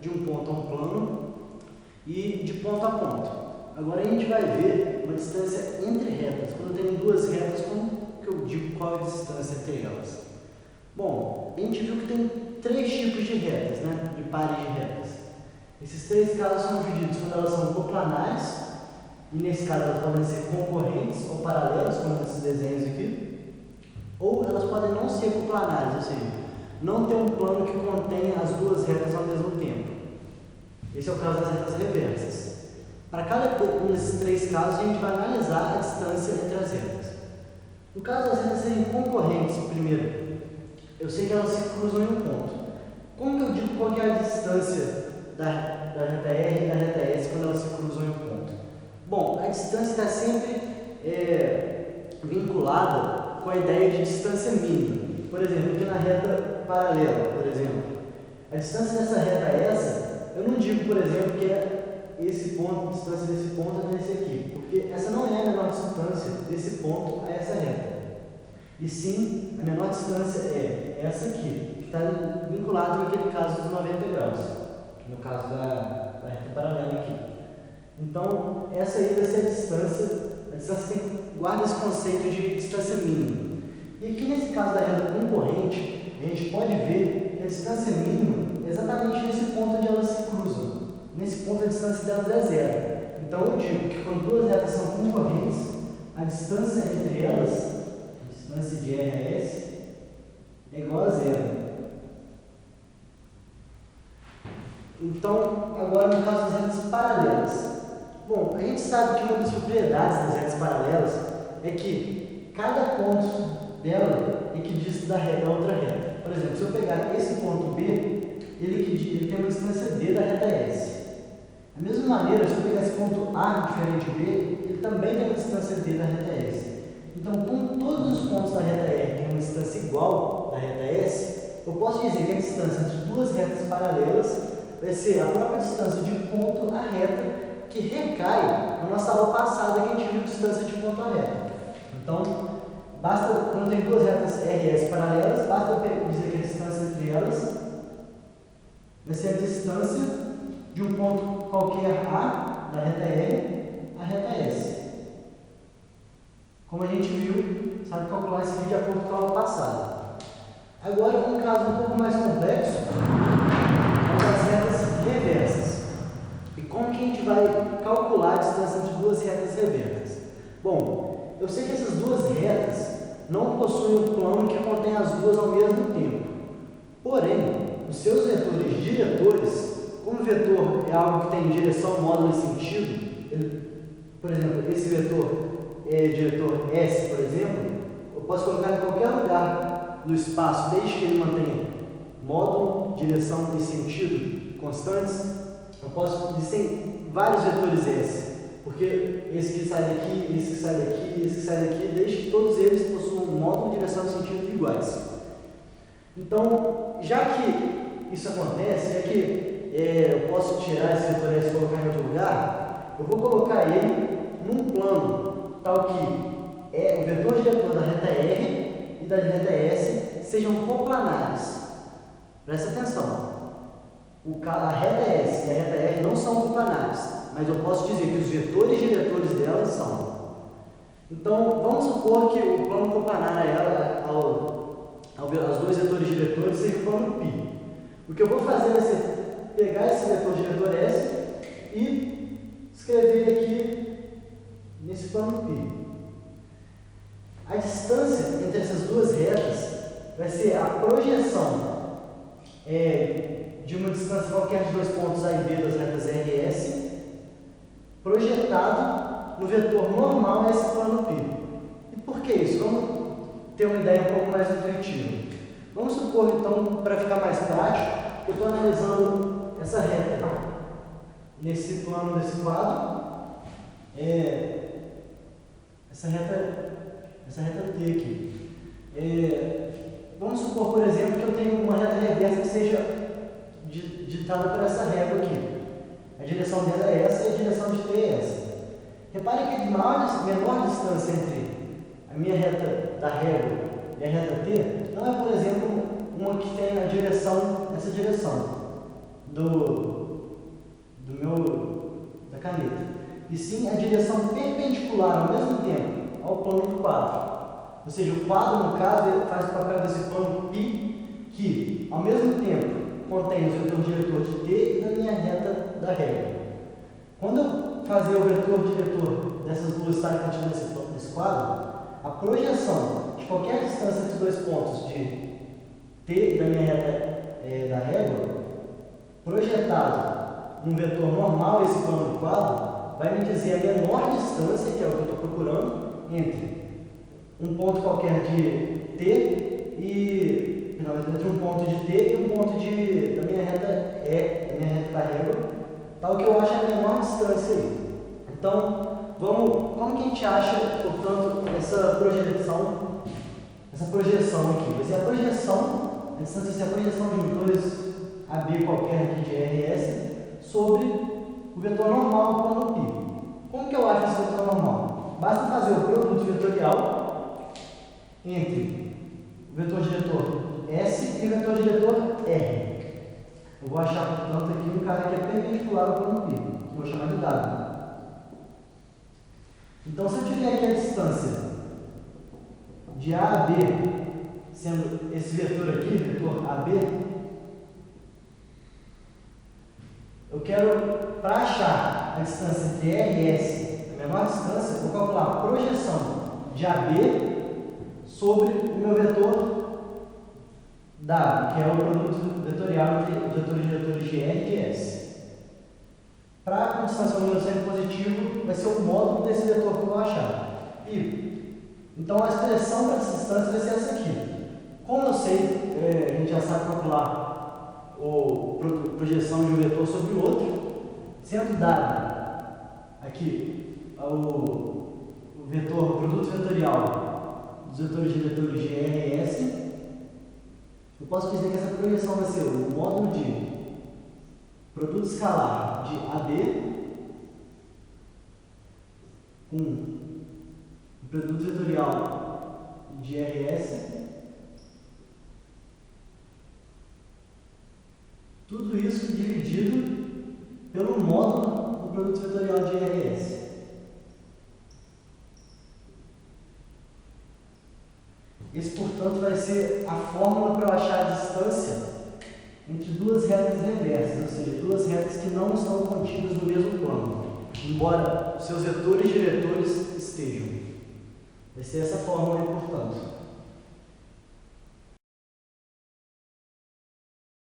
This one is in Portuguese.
de um ponto a um plano e de ponto a ponto. Agora a gente vai ver uma distância entre retas. Quando eu tenho duas retas, como que eu digo qual é a distância entre elas? Bom, a gente viu que tem três tipos de retas, né? De pares de retas. Esses três casos são divididos quando elas são coplanares, e nesse caso elas podem ser concorrentes ou paralelas, como nesses desenhos aqui, ou elas podem não ser coplanares, ou seja, não ter um plano que contenha as duas retas ao mesmo tempo. Esse é o caso das retas reversas. Para cada um desses três casos, a gente vai analisar a distância entre as retas. No caso das retas serem concorrentes, primeiro, eu sei que elas se cruzam em um ponto. Como que eu digo qual que é a distância da reta R e da reta S quando elas se cruzam em um ponto? Bom, a distância está sempre vinculada com a ideia de distância mínima. Por exemplo, aqui na reta paralela, por exemplo, a distância dessa reta é essa, eu não digo, por exemplo, que é esse ponto, a distância desse ponto é esse aqui, porque essa não é a menor distância desse ponto a essa reta. E sim, a menor distância é essa aqui, que está vinculada naquele caso dos 90 graus, no caso da reta paralela aqui. Então, essa aí vai ser a distância guarda esse conceito de distância mínima. E aqui nesse caso da reta concorrente, a gente pode ver que a distância mínima é exatamente nesse ponto onde elas se cruzam. Nesse ponto a distância delas é zero. Então eu digo que quando duas retas são concorrentes, a distância entre elas, a distância de R a S, é igual a zero. Então, agora no caso das retas paralelas. Bom, a gente sabe que uma das propriedades das retas paralelas é que cada ponto dela equidista da outra reta. Por exemplo, se eu pegar esse ponto B, ele tem uma distância D da reta S. Da mesma maneira, se eu pegar esse ponto A diferente B, ele também tem uma distância D da reta S. Então, como todos os pontos da reta R têm uma distância igual da reta S, eu posso dizer que a distância entre duas retas paralelas vai ser a própria distância de ponto a reta que recai na nossa aula passada que a gente viu distância de ponto a reta. Então, basta, quando tem duas retas R e S paralelas, basta dizer que a distância entre elas vai ser a distância de um ponto qualquer A, da reta R, à reta S. Como a gente viu, sabe calcular isso aqui de acordo com a aula passada. Agora, um caso um pouco mais complexo, são as retas reversas. E como que a gente vai calcular a distância entre duas retas reversas? Bom, eu sei que essas duas retas não possuem um plano que contém as duas ao mesmo tempo. Porém, os seus vetores diretores, como o vetor é algo que tem direção, módulo e sentido, por exemplo, esse vetor é diretor S, por exemplo, eu posso colocar em qualquer lugar do espaço, desde que ele mantenha módulo, direção e sentido constantes. Eu posso dizer vários vetores S, porque esse que sai daqui, esse que sai daqui, esse que sai daqui, desde que todos eles possuam módulo, direção e sentido iguais. Então, já que isso acontece, já que eu posso tirar esse vetor S e colocar em outro lugar, eu vou colocar ele num plano tal que o vetor diretor da reta R e da reta S sejam coplanares. Presta atenção. A reta S e a reta R não são coplanares, mas eu posso dizer que os vetores diretores delas são. Então, vamos supor que o plano coplanar a ela, aos dois vetores diretores, seja o plano π. O que eu vou fazer vai ser pegar esse vetor diretor S e escrever ele aqui nesse plano π. A distância entre essas duas retas vai ser a projeção de uma distância qualquer de dois pontos A e B das retas R e S, projetado no vetor normal a esse plano π. E por que isso? Vamos ter uma ideia um pouco mais intuitiva. Vamos supor, então, para ficar mais prático, que eu estou analisando essa reta nesse plano desse quadro, essa reta T aqui. Vamos supor, por exemplo, que eu tenho uma reta reversa que seja ditada por essa régua aqui. A direção dela é essa e a direção de T é essa. Repare que a menor distância entre a minha reta da régua e a reta T não é, por exemplo, uma que tem essa direção do da caneta, e sim a direção perpendicular ao mesmo tempo ao plano do quadro. Ou seja, o quadro, no caso, ele faz o papel desse plano π, que ao mesmo tempo contém o vetor diretor de t e da linha reta da régua. Quando eu fazer o vetor diretor dessas duas estarem contidas nesse quadro, a projeção de qualquer distância entre os dois pontos de t e da linha reta da régua, projetado num vetor normal, esse plano do quadro, vai me dizer a menor distância, que é o que eu estou procurando, entre um ponto qualquer de t e entre um ponto de t e um ponto da minha reta da minha reta da régua, tal que eu acho a menor distância aí. Então, como que a gente acha, portanto, essa projeção aqui? Vai ser a projeção, a distância vai ser a projeção de vetores AB qualquer aqui de RS sobre o vetor normal do plano π. Como que eu acho esse vetor normal? Basta fazer o produto vetorial entre o vetor diretor S e o vetor diretor R. Eu vou achar, portanto, aqui um cara que é perpendicular ao plano π, que eu vou chamar de W. Então, se eu tiver aqui a distância de A a B, sendo esse vetor aqui, vetor AB, eu quero, para achar a distância entre R e S, a menor distância, eu vou calcular a projeção de AB sobre o meu vetor W, que é o produto vetorial entre os vetores diretores de R e de S. Para com distância número sempre positivo, vai ser o módulo desse vetor que eu vou achar. Então, a expressão para essa distância vai ser essa aqui. Como eu sei, a gente já sabe calcular a projeção de um vetor sobre o outro, sendo dado aqui o produto vetorial dos vetores diretores de R e S, eu posso dizer que essa projeção vai ser o módulo de produto escalar de AB com o produto vetorial de RS, tudo isso dividido pelo módulo do produto vetorial de RS. Esse, portanto, vai ser a fórmula para eu achar a distância entre duas retas reversas, ou seja, duas retas que não estão contidas no mesmo plano, embora seus vetores diretores estejam. Vai ser essa fórmula aí, portanto.